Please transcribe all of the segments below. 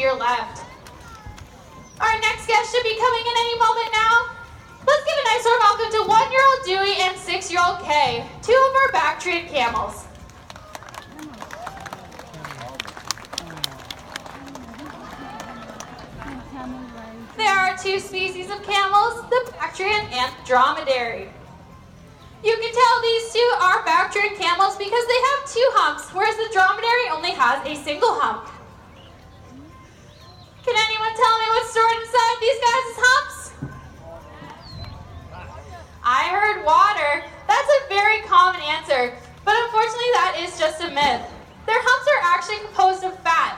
your left. Our next guest should be coming in any moment now. Let's give a nice warm welcome to 1-year-old Dewey and 6-year-old Kay, two of our Bactrian camels. There are two species of camels, the Bactrian and dromedary. You can tell these two are Bactrian camels because they have two humps, whereas the dromedary only has a single hump. Can anyone tell me what's stored inside these guys' humps? I heard water. That's a very common answer, but unfortunately that is just a myth. Their humps are actually composed of fat.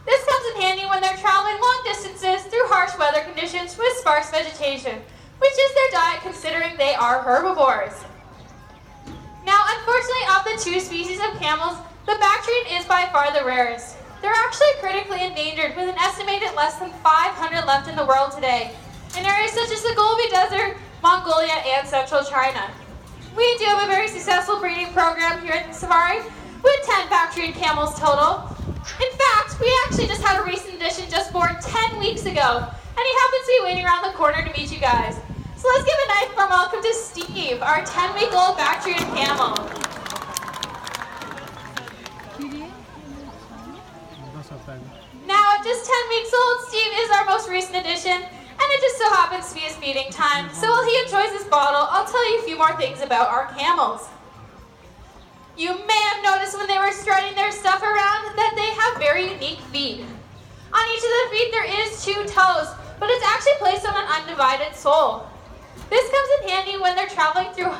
This comes in handy when they're traveling long distances through harsh weather conditions with sparse vegetation, which is their diet considering they are herbivores. Now, unfortunately, of the two species of camels, the Bactrian is by far the rarest. They're actually critically endangered with an estimated less than 500 left in the world today, in areas such as the Gobi Desert, Mongolia, and central China. We do have a very successful breeding program here at the safari, with 10 Bactrian camels total. In fact, we actually just had a recent addition just born 10 weeks ago, and he happens to be waiting around the corner to meet you guys. So let's give a nice warm welcome to Steve, our 10-week-old Bactrian camel. Now, at just 10 weeks old, Steve is our most recent addition, and it just so happens to be his feeding time. So while he enjoys his bottle, I'll tell you a few more things about our camels. You may have noticed when they were strutting their stuff around that they have very unique feet. On each of the feet there is 2 toes, but it's actually placed on an undivided sole. This comes in handy when they're traveling through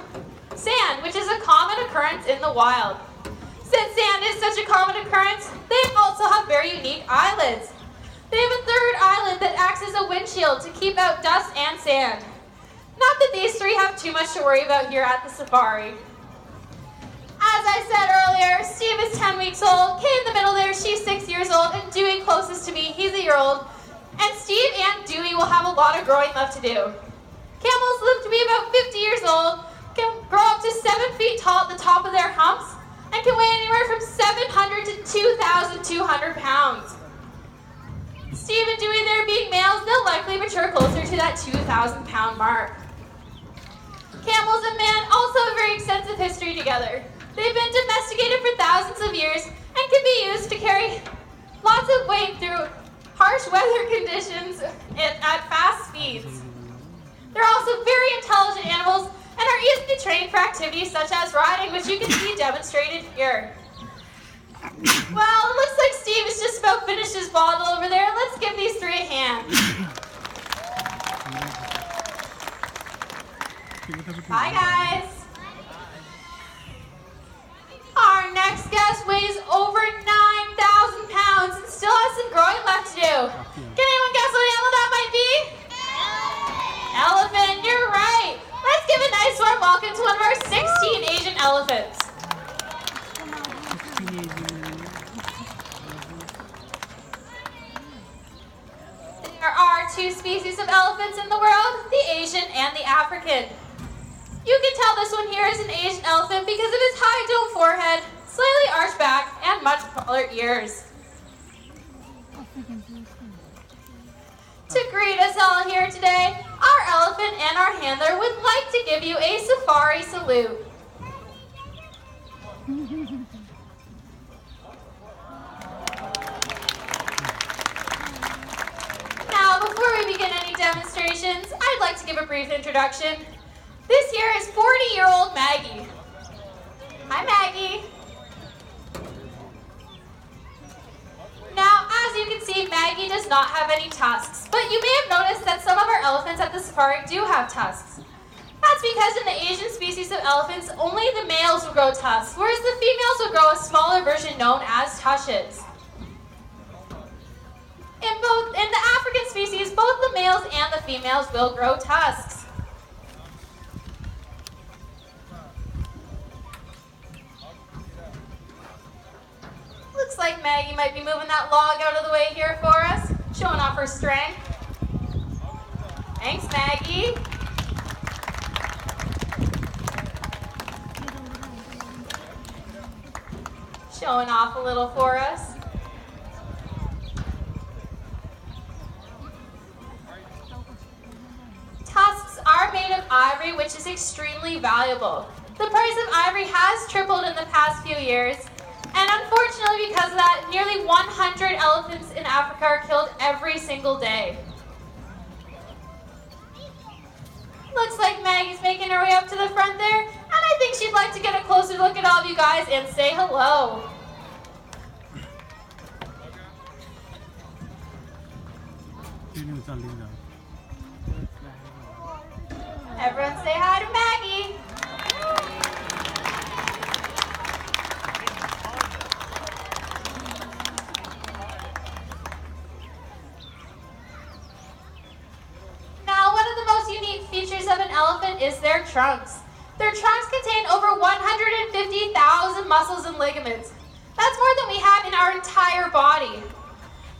sand, which is a common occurrence in the wild. Since sand is such a common occurrence, they also have very unique eyelids. They have a third eyelid that acts as a windshield to keep out dust and sand. Not that these 3 have too much to worry about here at the safari. As I said earlier, Steve is 10 weeks old, Kay in the middle there, she's 6 years old, and Dewey closest to me, he's a year old. And Steve and Dewey will have a lot of growing left to do. Camels live to be about 50 years old, can grow up to 7 feet tall at the top of their humps, and can weigh anywhere from 700 to 2,200 pounds. Steve and Dewey there being males, they'll likely mature closer to that 2,000 pound mark. Camels and man also have a very extensive history together. They've been domesticated for thousands of years and can be used to carry lots of weight through harsh weather conditions at fast speeds. They're also very intelligent animals and are easily trained for activities such as riding, which you can see demonstrated here. Well, it looks like Steve has just about finished his bottle over there. Let's give these 3 a hand. Hi, guys. Our next guest weighs over 9,000 pounds and still has some growing left to do. Can anyone guess what animal that might be? Elephant, you're right. Let's give a nice warm welcome to one of our 16 Asian elephants. There are 2 species of elephants in the world, the Asian and the African. You can tell this one here is an Asian elephant because of his high dome forehead, slightly arched back, and much taller ears. To greet us all here today, our elephant and our handler would like to give you a safari salute. Now, before we begin any demonstrations, I'd like to give a brief introduction. This here is 40-year-old Maggie. Hi, Maggie. Now, as you can see, Maggie does not have any tusks, but you may have noticed that some of our elephants at the safari do have tusks. That's because in the Asian species of elephants, only the males will grow tusks, whereas the females will grow a smaller version known as tushes. In the African species, both the males and the females will grow tusks. Looks like Maggie might be moving that log out of the way here for us, showing off her strength. Thanks, Maggie. Showing off a little for us. ivory, which is extremely valuable. The price of ivory has tripled in the past few years, and unfortunately because of that, nearly 100 elephants in Africa are killed every single day. Looks like Maggie's making her way up to the front there, and I think she'd like to get a closer look at all of you guys and say hello. Everyone say hi to Maggie. Now, one of the most unique features of an elephant is their trunks. Their trunks contain over 150,000 muscles and ligaments. That's more than we have in our entire body.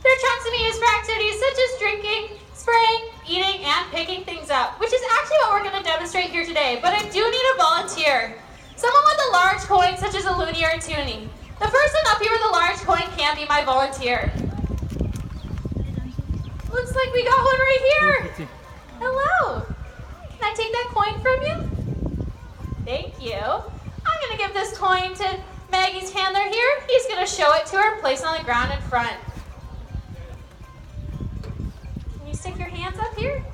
Their trunks can be used for activities such as drinking, spraying, eating, and picking things up, which is actually what we're going to demonstrate here today, but I do need a volunteer. Someone with a large coin, such as a loonie or a toonie. The person up here with a large coin can be my volunteer. Looks like we got one right here. Hello. Can I take that coin from you? Thank you. I'm going to give this coin to Maggie's handler here. He's going to show it to her and place it on the ground in front. Can you stick your hands up here?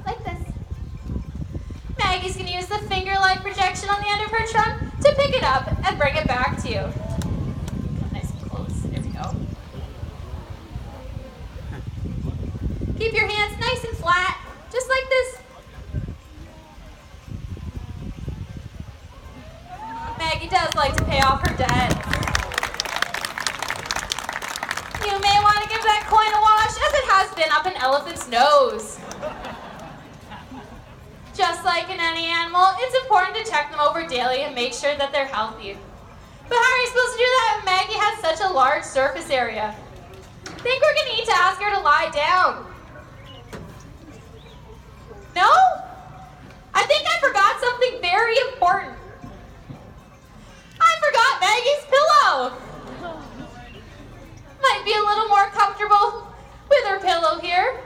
Like this. Maggie's going to use the finger-like projection on the end of her trunk to pick it up and bring it back to you. Nice and close. There we go. Keep your hands nice and flat, just like this. Maggie does like to pay off her debt. You may want to give that coin a wash, as it has been up an elephant's nose. Just like in any animal, it's important to check them over daily and make sure that they're healthy. But how are you supposed to do that when Maggie has such a large surface area? I think we're going to need to ask her to lie down. No? I think I forgot something very important. I forgot Maggie's pillow. Might be a little more comfortable with her pillow here.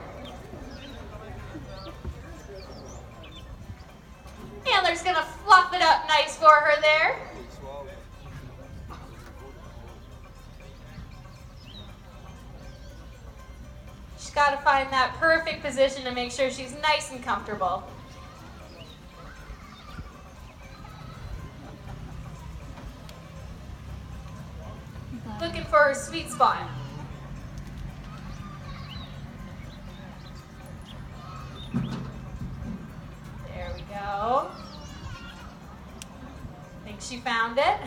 Handler's gonna fluff it up nice for her there. She's gotta find that perfect position to make sure she's nice and comfortable. Looking for her sweet spot. There we go. Think she found it.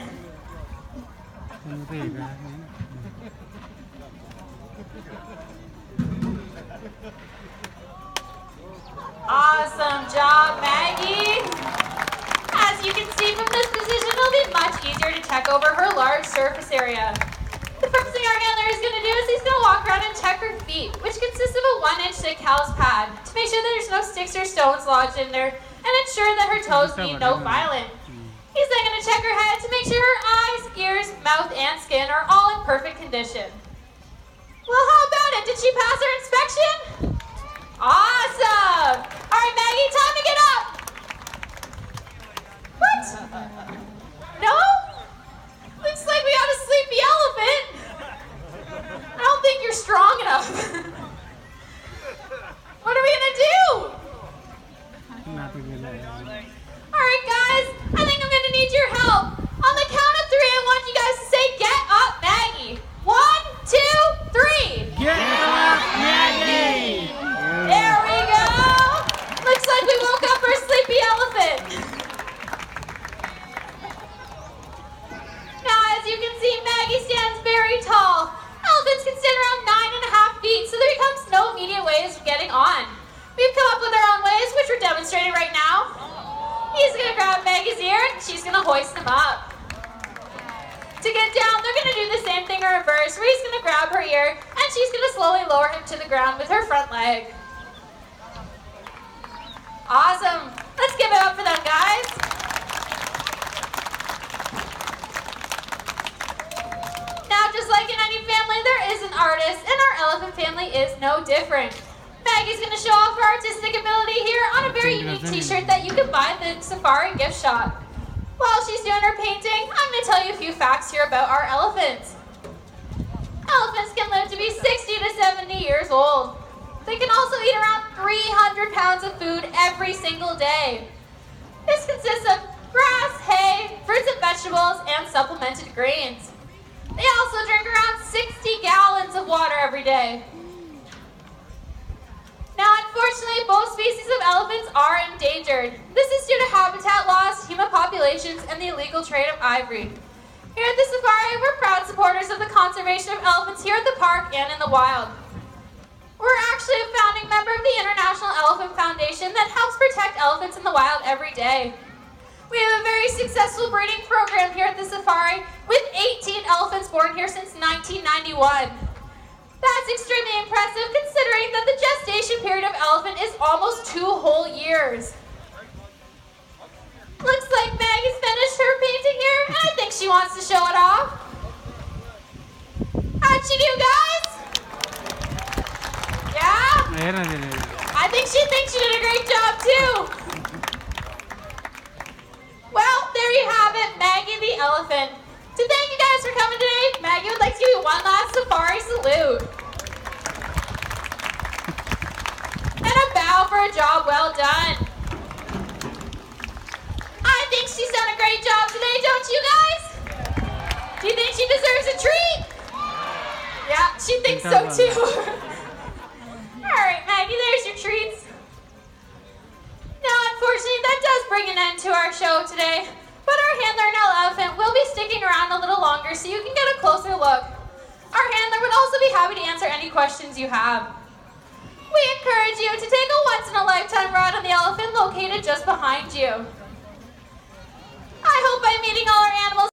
Awesome job, Maggie. As you can see from this position, it'll be much easier to check over her large surface area. The first thing our handler is going to do is he's going to walk around and check her feet, which consists of a 1-inch thick callus pad, to make sure that there's no sticks or stones lodged in there, and ensure that her toes need no filing. He's then going to check her head to make sure her eyes, ears, mouth, and skin are all in perfect condition. Well, how about it? Did she pass her inspection? Awesome! All right, Maggie, time to get up. What? No? Looks like we got a sleepy elephant. I don't think you're strong enough. What are we gonna do? All right, guys, I think I'm gonna need your help. On the count of 3, I want you guys to say, "Get up, Maggie." 1, 2, 3. Get up, Maggie! There we go. Looks like we woke up our sleepy elephant. Now, as you can see, Maggie stands very tall. Elephants can stand around 9.5 feet, so there becomes no immediate ways of getting on. We've come up with our own ways, which we're demonstrating right now. He's going to grab Maggie's ear, and she's going to hoist him up. To get down, they're going to do the same thing in reverse, where he's going to grab her ear, and she's going to slowly lower him to the ground with her front leg. Awesome. Let's give it up for them, guys. Now, just like in any family, there is an artist, and our elephant family is no different. Maggie's going to show off her artistic ability here on a very unique t-shirt that you can buy at the Safari gift shop. While she's doing her painting, I'm going to tell you a few facts here about our elephants. Elephants can live to be 60 to 70 years old. They can also eat around 300 pounds of food every single day. This consists of grass, hay, fruits and vegetables, and supplemented grains. They also drink around 60 gallons of water every day. Now, unfortunately, both species of elephants are endangered. This is due to habitat loss, human populations, and the illegal trade of ivory. Here at the Safari, we're proud supporters of the conservation of elephants here at the park and in the wild. We're actually a founding member of the International Elephant Foundation that helps protect elephants in the wild every day. We have a very successful breeding program here at the Safari with 18 elephants born here since 1991. That's extremely impressive considering that the gestation period of elephant is almost 2 whole years. Looks like Maggie's finished her painting here, and I think she wants to show it off. How'd she do, guys? Yeah? I think she thinks she did a great job, too. Well, there you have it, Maggie the elephant. To thank you guys for coming today, Maggie would like to give you one last Safari salute. And a bow for a job well done. I think she's done a great job today, don't you guys? Do you think she deserves a treat? Yeah, she thinks so too. Alright, Maggie, there's your treats. Now, unfortunately, that does bring an end to our show today. But our handler, Nell Elephant, will be sticking around a little longer so you can get a closer look. Our handler would also be happy to answer any questions you have. We encourage you to take a once-in-a-lifetime ride on the elephant located just behind you. I hope by meeting all our animals